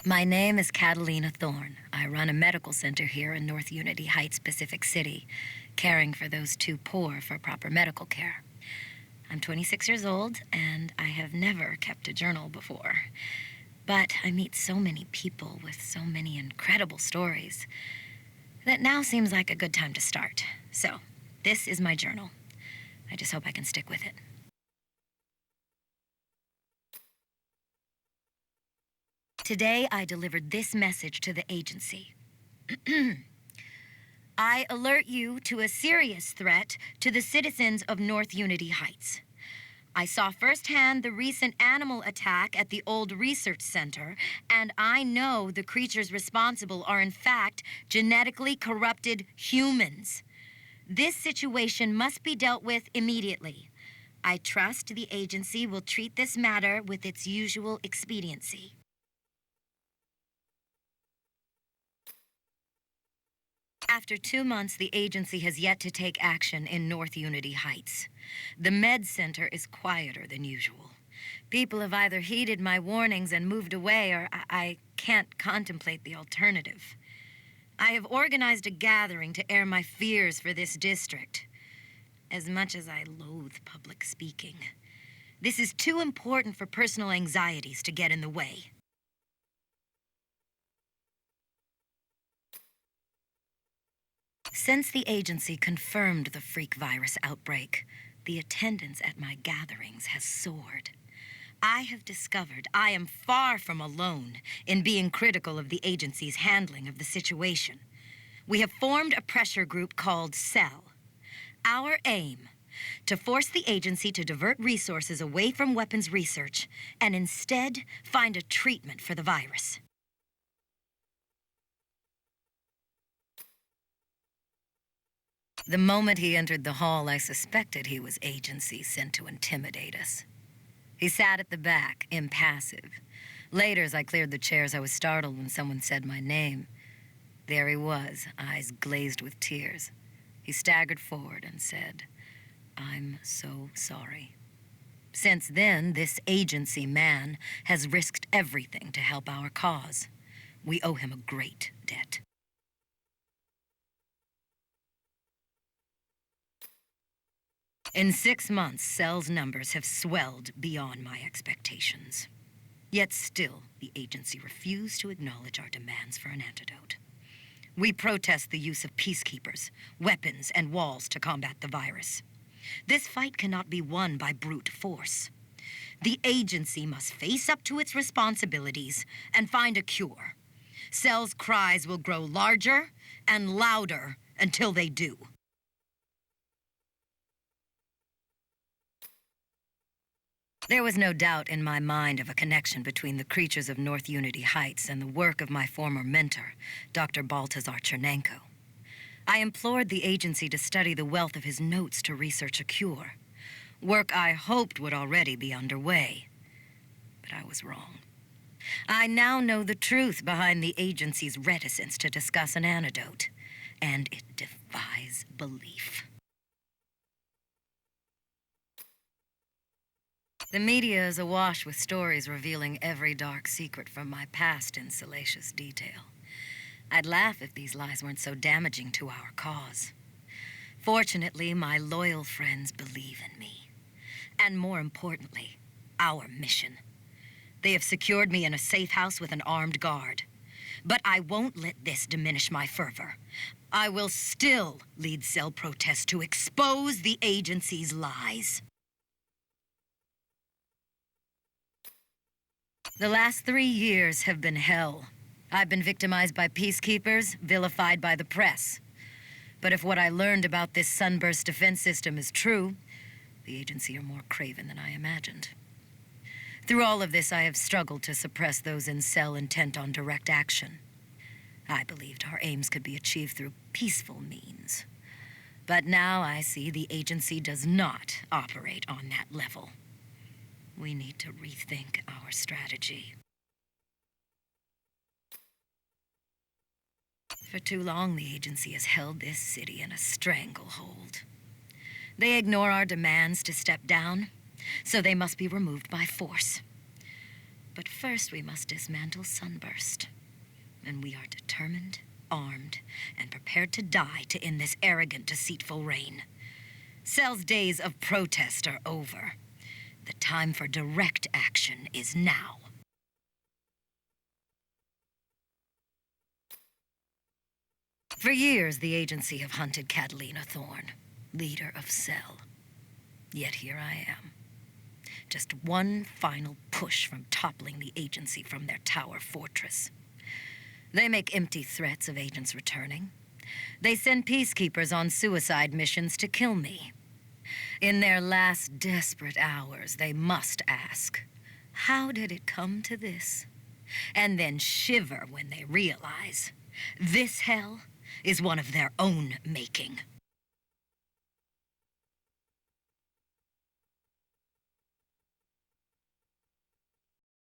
My name is Catalina Thorne. I run a medical center here in North Unity Heights, Pacific City, caring for those too poor for proper medical care. I'm 26 years old, and I have never kept a journal before. But I meet so many people with so many incredible stories that now seems like a good time to start. So, this is my journal. I just hope I can stick with it. Today, I delivered this message to the agency. I alert you to a serious threat to the citizens of North Unity Heights. I saw firsthand the recent animal attack at the old research center, and I know the creatures responsible are in fact genetically corrupted humans. This situation must be dealt with immediately. I trust the agency will treat this matter with its usual expediency. After 2 months, the agency has yet to take action in North Unity Heights. The med center is quieter than usual. People have either heeded my warnings and moved away, or I can't contemplate the alternative. I have organized a gathering to air my fears for this district. As much as I loathe public speaking, this is too important for personal anxieties to get in the way. Since the agency confirmed the freak virus outbreak, the attendance at my gatherings has soared. I have discovered I am far from alone in being critical of the agency's handling of the situation. We have formed a pressure group called CELL. Our aim, to force the agency to divert resources away from weapons research and instead find a treatment for the virus. The moment he entered the hall, I suspected he was agency sent to intimidate us. He sat at the back, impassive. Later, as I cleared the chairs, I was startled when someone said my name. There he was, eyes glazed with tears. He staggered forward and said, "I'm so sorry." Since then, this agency man has risked everything to help our cause. We owe him a great debt. In 6 months, CELL's numbers have swelled beyond my expectations. Yet still, the agency refused to acknowledge our demands for an antidote. We protest the use of peacekeepers, weapons, and walls to combat the virus. This fight cannot be won by brute force. The agency must face up to its responsibilities and find a cure. CELL's cries will grow larger and louder until they do. There was no doubt in my mind of a connection between the creatures of North Unity Heights and the work of my former mentor, Dr. Baltazar Chernenko. I implored the agency to study the wealth of his notes to research a cure, work I hoped would already be underway. But I was wrong. I now know the truth behind the agency's reticence to discuss an antidote, and it defies belief. The media is awash with stories revealing every dark secret from my past in salacious detail. I'd laugh if these lies weren't so damaging to our cause. Fortunately, my loyal friends believe in me. And more importantly, our mission. They have secured me in a safe house with an armed guard. But I won't let this diminish my fervor. I will still lead CELL protests to expose the agency's lies. The last 3 years have been hell. I've been victimized by peacekeepers, vilified by the press. But if what I learned about this sunburst defense system is true, the agency are more craven than I imagined. Through all of this, I have struggled to suppress those in CELL intent on direct action. I believed our aims could be achieved through peaceful means. But now I see the agency does not operate on that level. We need to rethink our strategy. For too long, the agency has held this city in a stranglehold. They ignore our demands to step down, so they must be removed by force. But first we must dismantle Sunburst. And we are determined, armed, and prepared to die to end this arrogant, deceitful reign. Cell's days of protest are over. The time for direct action is now. For years, the agency have hunted Catalina Thorne, leader of Cell. Yet here I am. Just one final push from toppling the agency from their tower fortress. They make empty threats of agents returning. They send peacekeepers on suicide missions to kill me. In their last desperate hours, they must ask, how did it come to this? And then shiver when they realize this hell is one of their own making.